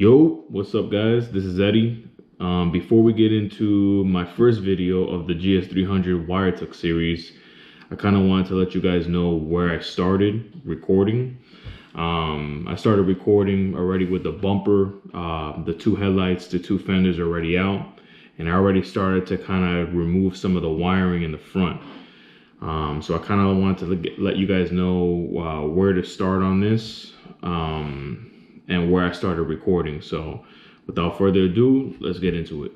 Yo, what's up guys? This is Eddie. Before we get into my first video of the GS300 wire tuck series, I kind of wanted to let you guys know where I started recording. I started recording already with the bumper, the two headlights, the two fenders already out, and I already started to kind of remove some of the wiring in the front. So I kind of wanted to let you guys know where to start on this. And where I started recording. So without further ado, let's get into it.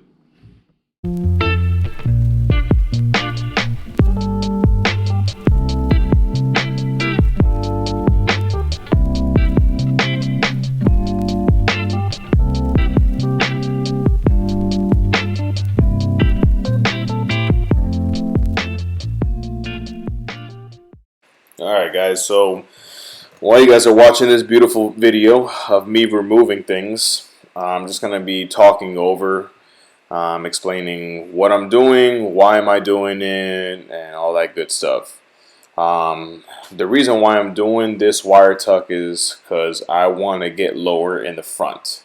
Alright guys, so while you guys are watching this beautiful video of me removing things, I'm just going to be talking over, explaining what I'm doing, why am I doing it, and all that good stuff. The reason why I'm doing this wire tuck is because I want to get lower in the front.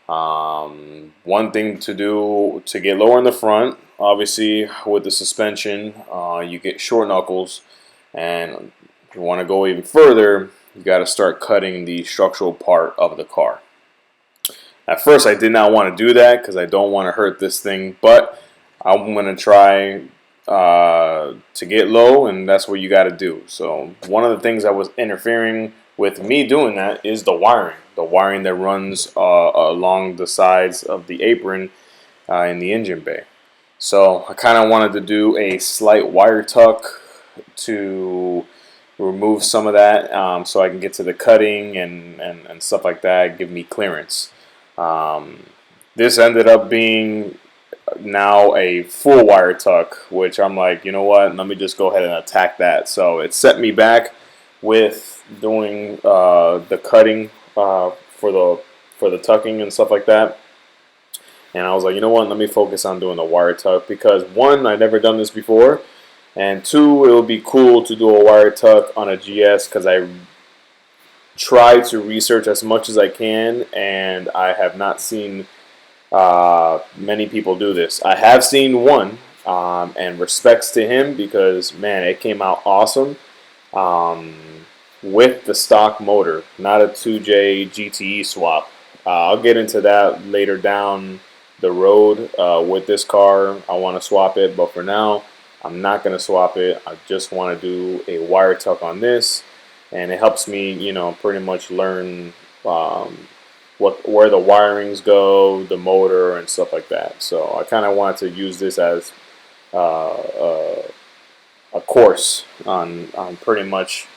One thing to do to get lower in the front, obviously with the suspension, you get short knuckles, and if you want to go even further, you got to start cutting the structural part of the car. At first I did not want to do that because I don't want to hurt this thing, but I'm going to try to get low, and that's what you got to do. So one of the things that was interfering with me doing that is the wiring that runs along the sides of the apron in the engine bay. So I kind of wanted to do a slight wire tuck to remove some of that, so I can get to the cutting and stuff like that, give me clearance. This ended up being now a full wire tuck, which I'm like, you know what, let me just go ahead and attack that. So it set me back with doing the cutting for the tucking and stuff like that. And I was like, you know what, let me focus on doing the wire tuck, because one, I've never done this before, and two, it would be cool to do a wire tuck on a GS, because I try to research as much as I can, and I have not seen many people do this. I have seen one, and respects to him, because man, it came out awesome with the stock motor, not a 2JZ-GE swap. I'll get into that later down the road with this car. I want to swap it, but for now I'm not going to swap it. I just want to do a wire tuck on this, and it helps me, you know, pretty much learn where the wirings go, the motor, and stuff like that. So I kind of wanted to use this as a course on pretty much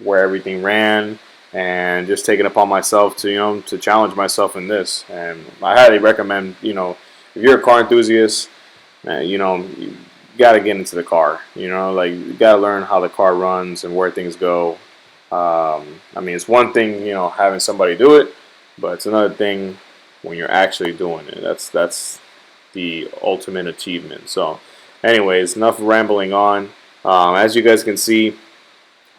where everything ran, and just taking it upon myself to, you know, to challenge myself in this. And I highly recommend, you know, if you're a car enthusiast, you know, you got to get into the car. You know, like, you got to learn how the car runs and where things go. I mean, it's one thing, you know, having somebody do it, but it's another thing when you're actually doing it. That's the ultimate achievement. So anyways, enough rambling on. As you guys can see,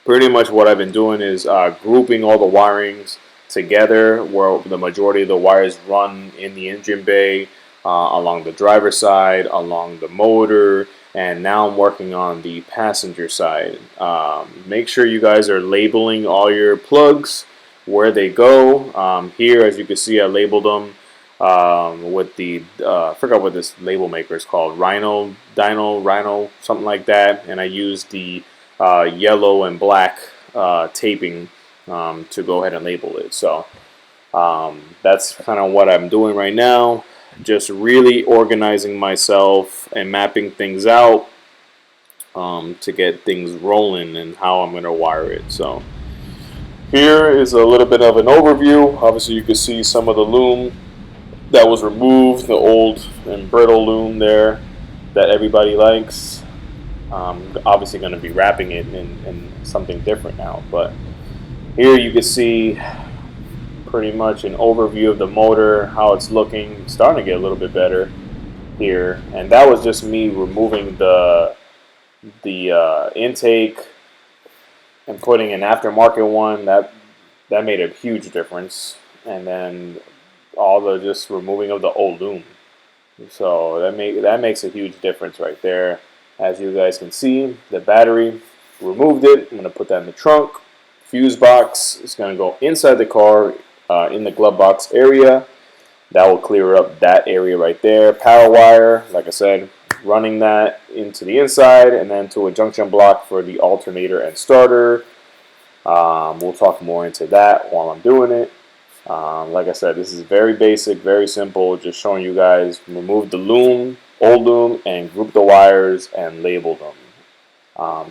pretty much what I've been doing is grouping all the wirings together, where the majority of the wires run in the engine bay, along the driver's side, along the motor, and now I'm working on the passenger side. Make sure you guys are labeling all your plugs, where they go. Here, as you can see, I labeled them with the, I forgot what this label maker is called, Rhino, something like that, and I used the yellow and black taping to go ahead and label it. So that's kind of what I'm doing right now. Just really organizing myself and mapping things out to get things rolling and how I'm going to wire it. So here is a little bit of an overview. Obviously you can see some of the loom that was removed, the old and brittle loom there that everybody likes. Obviously going to be wrapping it in something different now, but here you can see pretty much an overview of the motor, how it's looking, starting to get a little bit better here. And that was just me removing the intake and putting an aftermarket one. That made a huge difference. And then all the just removing of the old loom. So that makes a huge difference right there. As you guys can see, the battery, removed it. I'm gonna put that in the trunk. Fuse box is gonna go inside the car, in the glove box area. That will clear up that area right there. Power wire, like I said, running that into the inside and then to a junction block for the alternator and starter. We'll talk more into that while I'm doing it. Like I said, this is very basic, very simple, just showing you guys remove the loom, old loom, and group the wires and label them.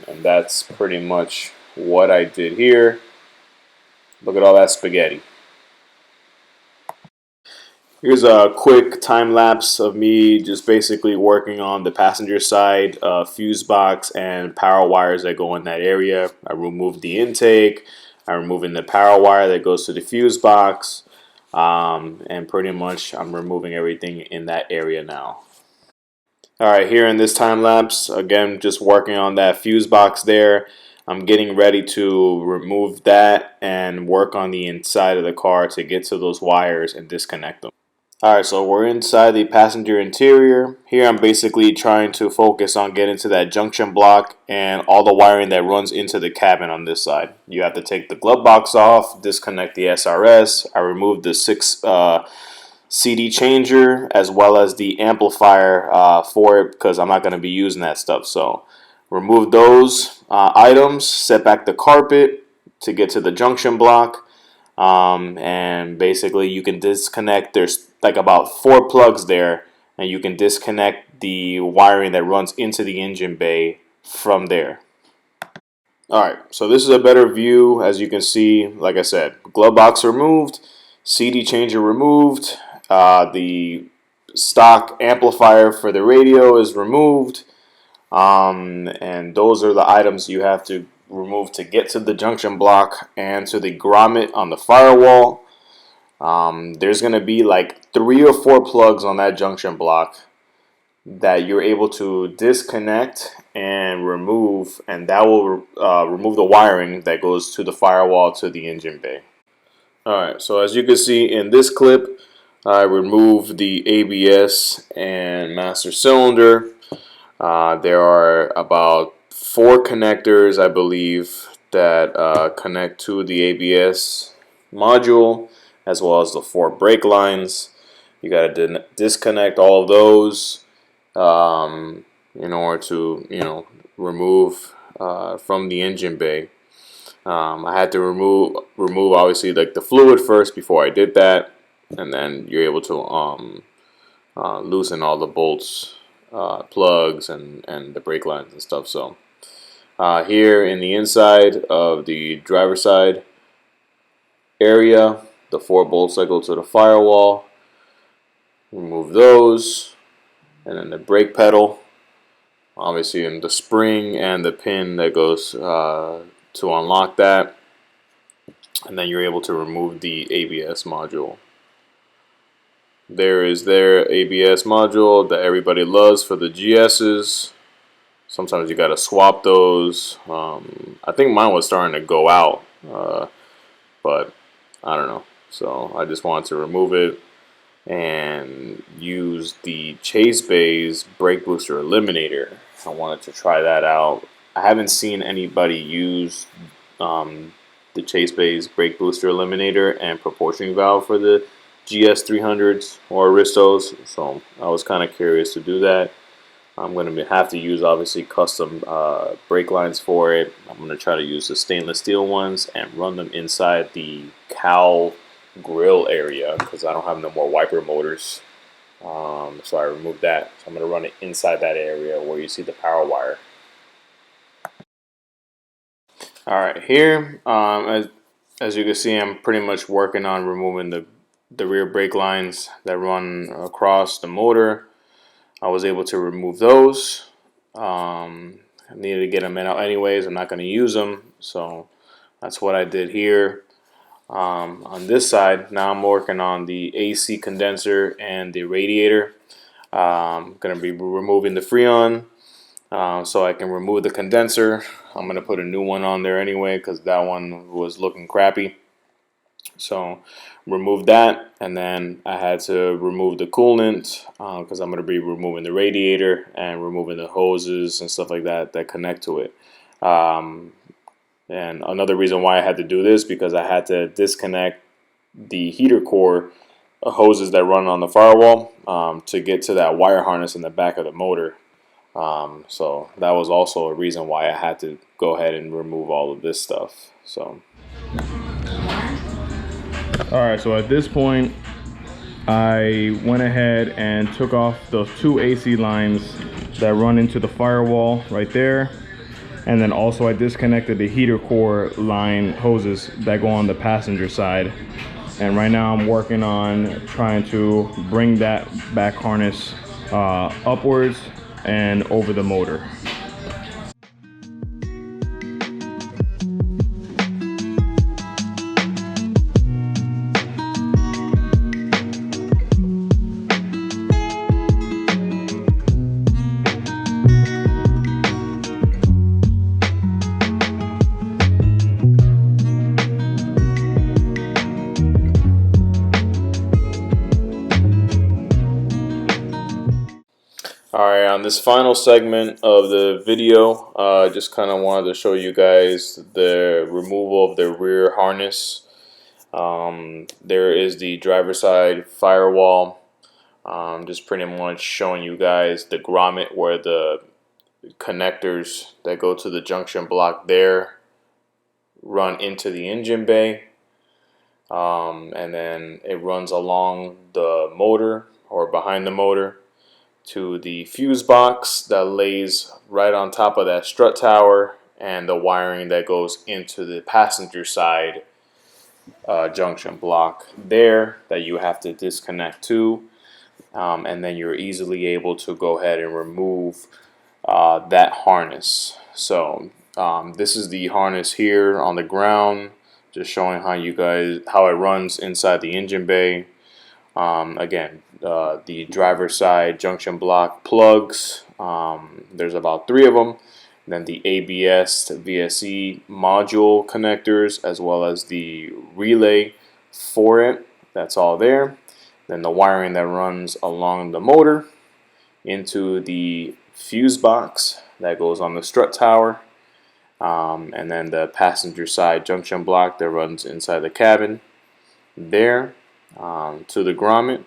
And that's pretty much what I did here. Look at all that spaghetti. Here's a quick time lapse of me just basically working on the passenger side fuse box and power wires that go in that area. I removed the intake. I'm removing the power wire that goes to the fuse box. And pretty much I'm removing everything in that area now. Alright, here in this time lapse, again, just working on that fuse box there. I'm getting ready to remove that and work on the inside of the car to get to those wires and disconnect them. Alright, so we're inside the passenger interior. Here I'm basically trying to focus on getting to that junction block and all the wiring that runs into the cabin on this side. You have to take the glove box off, disconnect the SRS. I removed the 6 CD changer as well as the amplifier for it because I'm not going to be using that stuff. So remove those items, set back the carpet to get to the junction block. And basically you can disconnect, there's like about 4 plugs there, and you can disconnect the wiring that runs into the engine bay from there. Alright, so this is a better view. As you can see, like I said, glove box removed, CD changer removed, the stock amplifier for the radio is removed, and those are the items you have to remove to get to the junction block and to the grommet on the firewall. There's going to be like 3 or 4 plugs on that junction block that you're able to disconnect and remove, and that will remove the wiring that goes to the firewall to the engine bay. Alright, so as you can see in this clip, I removed the ABS and master cylinder. There are about 4 connectors, I believe, that connect to the ABS module, as well as the 4 brake lines. You got to disconnect all of those in order to remove from the engine bay. I had to remove obviously like the fluid first before I did that, and then you're able to loosen all the bolts, plugs, and the brake lines and stuff. So here in the inside of the driver's side area, the 4 bolts that go to the firewall, remove those, and then the brake pedal, obviously, in the spring and the pin that goes to unlock that, and then you're able to remove the ABS module. There is their ABS module that everybody loves for the GS's. Sometimes you gotta swap those. I think mine was starting to go out, but I don't know. So I just wanted to remove it and use the Chase Bay's brake booster eliminator. I wanted to try that out. I haven't seen anybody use the Chase Bay's brake booster eliminator and proportioning valve for the GS300s or Aristos, so I was kind of curious to do that. I'm going to have to use obviously custom brake lines for it. I'm going to try to use the stainless steel ones and run them inside the cowl grill area because I don't have no more wiper motors. So I removed that. So I'm going to run it inside that area where you see the power wire. Alright, here, as you can see, I'm pretty much working on removing the rear brake lines that run across the motor. I was able to remove those. I needed to get them out anyways. I'm not going to use them, so that's what I did here. On this side, now I'm working on the AC condenser and the radiator. I'm going to be removing the Freon so I can remove the condenser. I'm going to put a new one on there anyway because that one was looking crappy. So remove that, and then I had to remove the coolant because I'm going to be removing the radiator and removing the hoses and stuff like that that connect to it. And another reason why I had to do this, because I had to disconnect the heater core hoses that run on the firewall to get to that wire harness in the back of the motor. So that was also a reason why I had to go ahead and remove all of this stuff. So alright, so at this point I went ahead and took off those two AC lines that run into the firewall right there, and then also I disconnected the heater core line hoses that go on the passenger side. And right now I'm working on trying to bring that back harness upwards and over the motor. Alright, on this final segment of the video, just kind of wanted to show you guys the removal of the rear harness. There is the driver's side firewall. Just pretty much showing you guys the grommet where the connectors that go to the junction block there run into the engine bay. And then it runs along the motor or behind the motor to the fuse box that lays right on top of that strut tower, and the wiring that goes into the passenger side junction block there that you have to disconnect to, and then you're easily able to go ahead and remove that harness. So this is the harness here on the ground, just showing how it runs inside the engine bay. Again, the driver's side junction block plugs, there's about 3 of them. Then the ABS to VSE module connectors, as well as the relay for it. That's all there. Then the wiring that runs along the motor into the fuse box that goes on the strut tower. And then the passenger side junction block that runs inside the cabin there. To the grommet,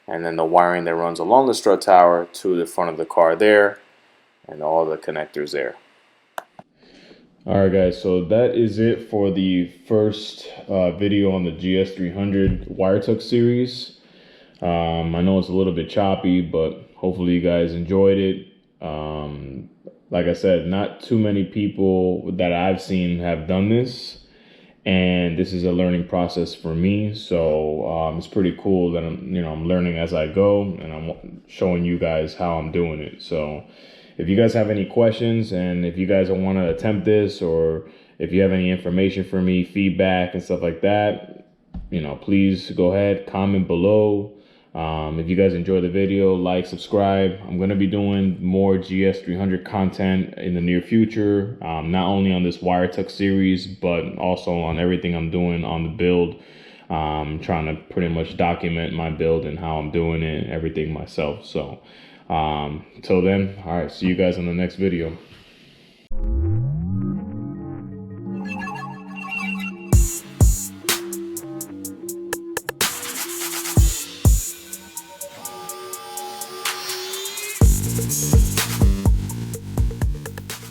and then the wiring that runs along the strut tower to the front of the car there, and all the connectors there. Alright guys, so that is it for the first video on the GS300 wire tuck series. I know it's a little bit choppy, but hopefully you guys enjoyed it. Like I said, not too many people that I've seen have done this. And this is a learning process for me, so it's pretty cool that I'm learning as I go, and I'm showing you guys how I'm doing it. So if you guys have any questions, and if you guys want to attempt this, or if you have any information for me, feedback and stuff like that, please go ahead, comment below. If you guys enjoy the video, like, subscribe. I'm going to be doing more GS300 content in the near future, not only on this wire tuck series, but also on everything I'm doing on the build. Trying to pretty much document my build and how I'm doing it and everything myself. So until then, all right, see you guys in the next video.